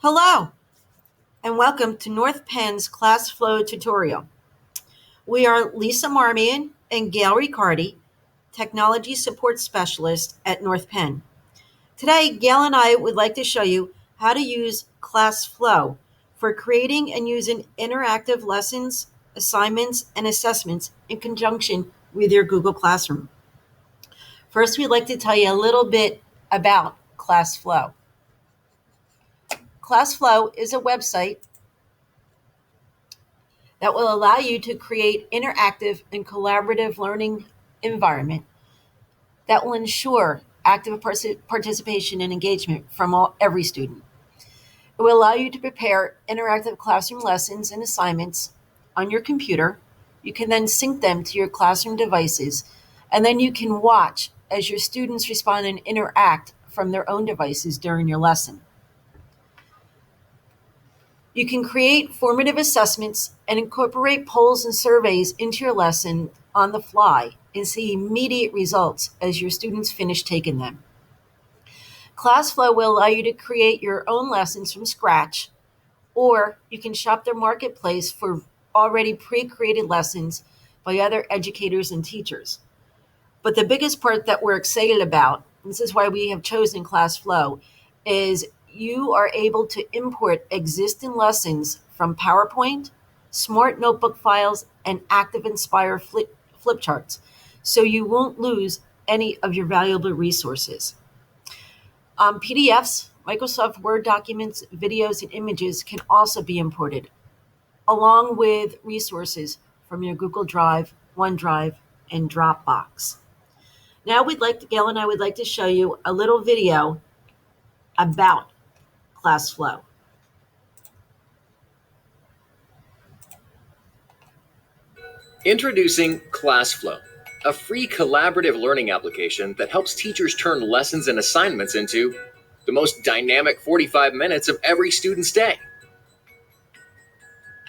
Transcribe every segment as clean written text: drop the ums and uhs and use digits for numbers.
Hello, and welcome to North Penn's Classflow tutorial. We are Lisa Marmion and Gail Riccardi, Technology Support Specialist at North Penn. Today, Gail and I would like to show you how to use Classflow for creating and using interactive lessons, assignments, and assessments in conjunction with your Google Classroom. First, we'd like to tell you a little bit about Classflow. Classflow is a website that will allow you to create interactive and collaborative learning environment that will ensure active participation and engagement from every student. It will allow you to prepare interactive classroom lessons and assignments on your computer. You can then sync them to your classroom devices, and then you can watch as your students respond and interact from their own devices during your lesson. You can create formative assessments and incorporate polls and surveys into your lesson on the fly and see immediate results as your students finish taking them. Classflow will allow you to create your own lessons from scratch, or you can shop their marketplace for already pre-created lessons by other educators and teachers. But the biggest part that we're excited about, and this is why we have chosen Classflow, is you are able to import existing lessons from PowerPoint, Smart Notebook files, and Active Inspire flip charts, so you won't lose any of your valuable resources. PDFs, Microsoft Word documents, videos, and images can also be imported, along with resources from your Google Drive, OneDrive, and Dropbox. Now Gail and I would like to show you a little video about Classflow. Introducing Classflow, a free collaborative learning application that helps teachers turn lessons and assignments into the most dynamic 45 minutes of every student's day.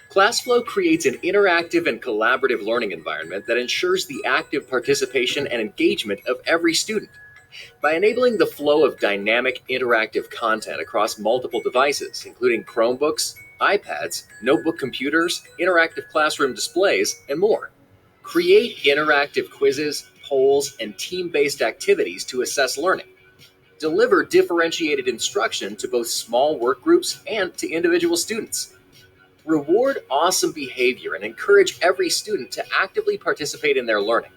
Classflow creates an interactive and collaborative learning environment that ensures the active participation and engagement of every student. By enabling the flow of dynamic, interactive content across multiple devices, including Chromebooks, iPads, notebook computers, interactive classroom displays, and more. Create interactive quizzes, polls, and team-based activities to assess learning. Deliver differentiated instruction to both small work groups and to individual students. Reward awesome behavior and encourage every student to actively participate in their learning.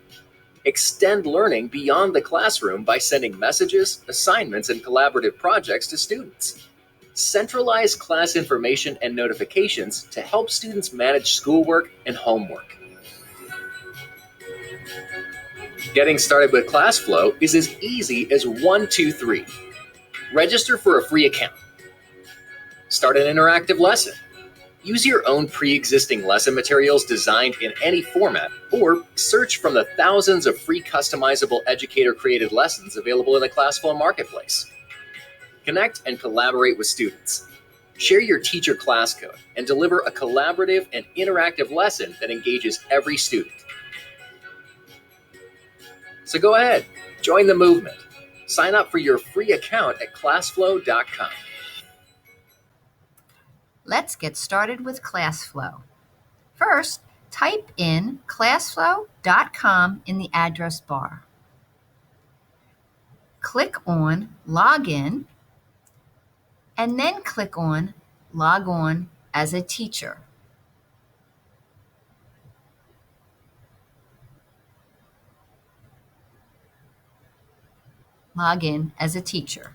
Extend learning beyond the classroom by sending messages, assignments, and collaborative projects to students. Centralize class information and notifications to help students manage schoolwork and homework. Getting started with Classflow is as easy as 1, 2, 3. Register for a free account. Start an interactive lesson. Use your own pre-existing lesson materials designed in any format, or search from the thousands of free customizable educator-created lessons available in the Classflow marketplace. Connect and collaborate with students. Share your teacher class code and deliver a collaborative and interactive lesson that engages every student. So go ahead, join the movement. Sign up for your free account at classflow.com. Let's get started with Classflow. First, type in classflow.com in the address bar. Click on Login, and then click on Log On as a Teacher. Log in as a teacher.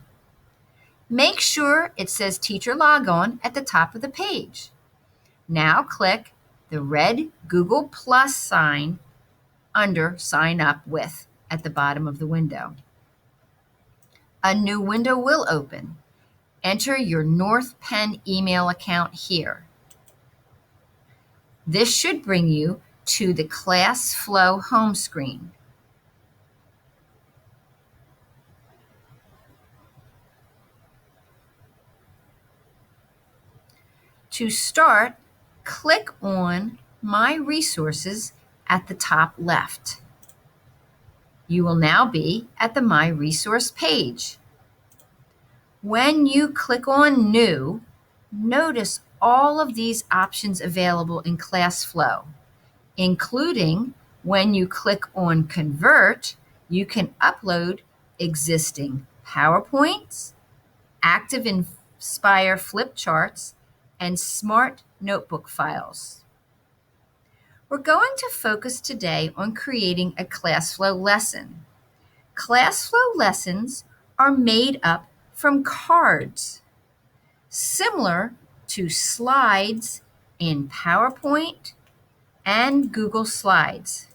Make sure it says Teacher Log On at the top of the page. Now click the red Google Plus sign under Sign Up With at the bottom of the window. A new window will open. Enter your North Penn email account here. This should bring you to the Classflow home screen. To start, click on My Resources at the top left. You will now be at the My Resource page. When you click on New, Notice all of these options available in Classflow, including when you click on Convert, you can upload existing PowerPoints, Active Inspire flip charts, and Smart Notebook files. We're going to focus today on creating a Classflow lesson. Classflow lessons are made up from cards, similar to slides in PowerPoint and Google Slides.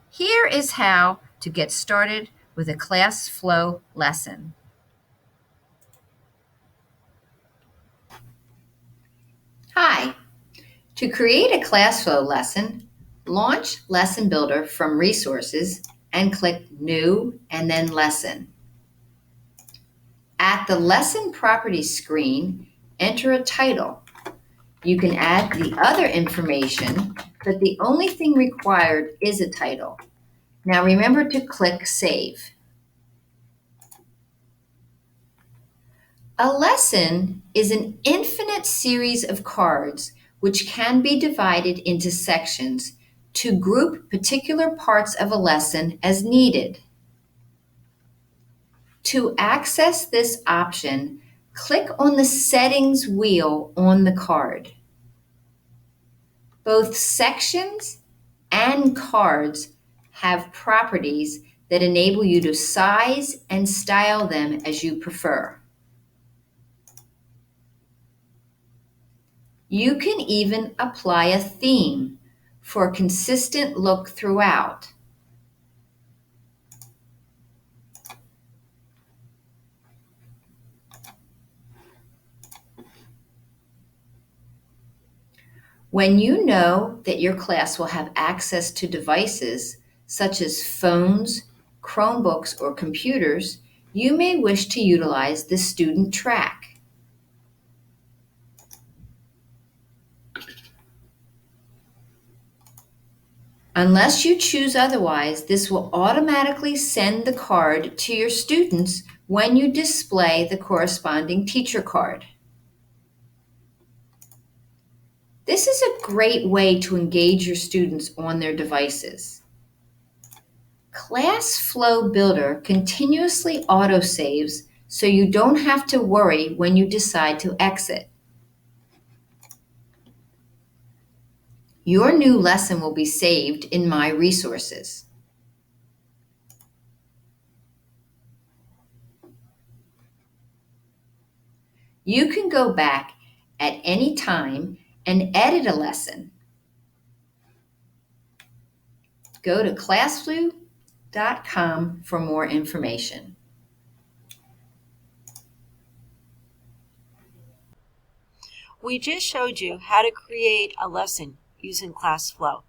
Here is how to get started with a Classflow lesson. Hi. To create a Classflow lesson, launch Lesson Builder from Resources and click New and then Lesson. At the Lesson Properties screen, enter a title. You can add the other information, but the only thing required is a title. Now remember to click Save. A lesson is an infinite series of cards which can be divided into sections to group particular parts of a lesson as needed. To access this option, click on the Settings wheel on the card. Both sections and cards have properties that enable you to size and style them as you prefer. You can even apply a theme for a consistent look throughout. When you know that your class will have access to devices such as phones, Chromebooks, or computers, you may wish to utilize the student track. Unless you choose otherwise, this will automatically send the card to your students when you display the corresponding teacher card. This is a great way to engage your students on their devices. Classflow Builder continuously autosaves so you don't have to worry when you decide to exit. Your new lesson will be saved in My Resources. You can go back at any time and edit a lesson. Go to classflow.com for more information. We just showed you how to create a lesson using Classflow.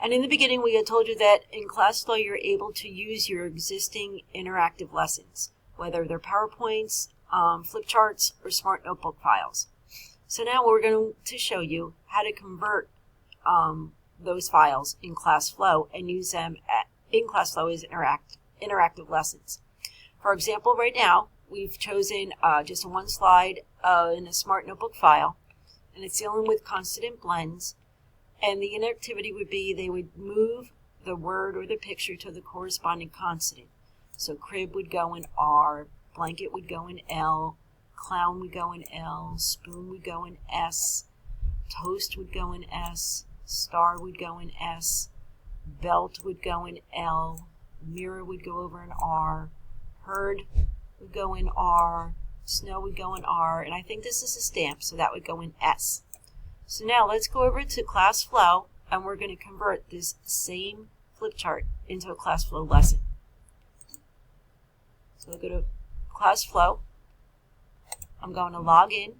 And in the beginning, we had told you that in Classflow, you're able to use your existing interactive lessons, whether they're PowerPoints, flip charts, or Smart Notebook files. So now we're going to show you how to convert those files in Classflow and use them in Classflow as interactive lessons. For example, right now, we've chosen just one slide in a Smart Notebook file, and it's dealing with consonant blends. And the interactivity would be they would move the word or the picture to the corresponding consonant. So crib would go in R, blanket would go in L, clown would go in L, spoon would go in S, toast would go in S, star would go in S, belt would go in L, mirror would go over in R, herd would go in R, snow would go in R, and I think this is a stamp, so that would go in S. So now let's go over to Classflow, and we're going to convert this same flip chart into a Classflow lesson. So I'll go to Classflow. I'm going to log in.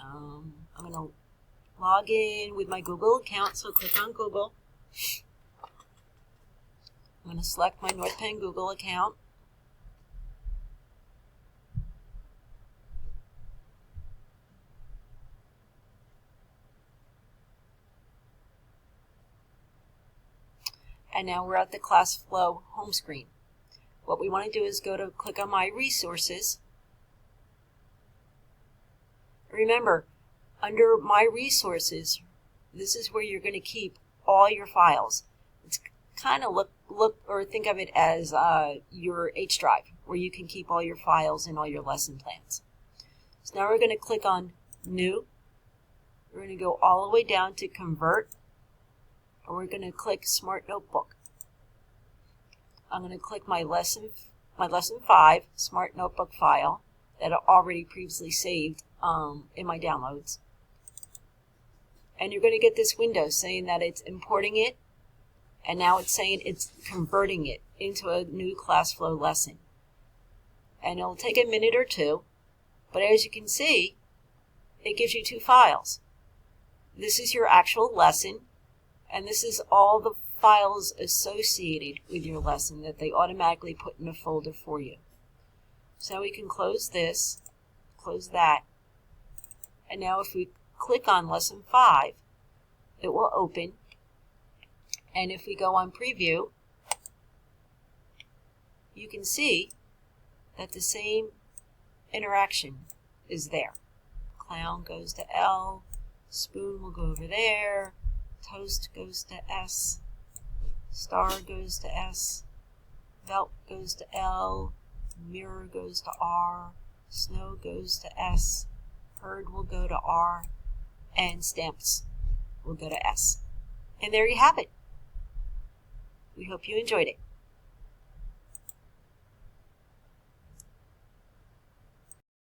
I'm going to log in with my Google account, so click on Google. I'm going to select my North Penn Google account. And now we're at the Classflow home screen. What we want to do is click on My Resources. Remember, under My Resources, this is where you're going to keep all your files. It's kind of look or think of it as your H drive, where you can keep all your files and all your lesson plans. So now we're going to click on New. We're going to go all the way down to Convert, and we're going to click Smart Notebook. I'm going to click my lesson 5 Smart Notebook file that I already previously saved in my downloads. And you're going to get this window saying that it's importing it, and now it's saying it's converting it into a new Classflow lesson. And it'll take a minute or two, but as you can see, it gives you 2 files. This is your actual lesson, and this is all the files associated with your lesson that they automatically put in a folder for you. So we can close this, close that, and now if we click on Lesson 5, it will open, and if we go on Preview, you can see that the same interaction is there. Clown goes to L, spoon will go over there, toast goes to S, star goes to S, belt goes to L, mirror goes to R, snow goes to S, herd will go to R, and stamps will go to S. And there you have it. We hope you enjoyed it.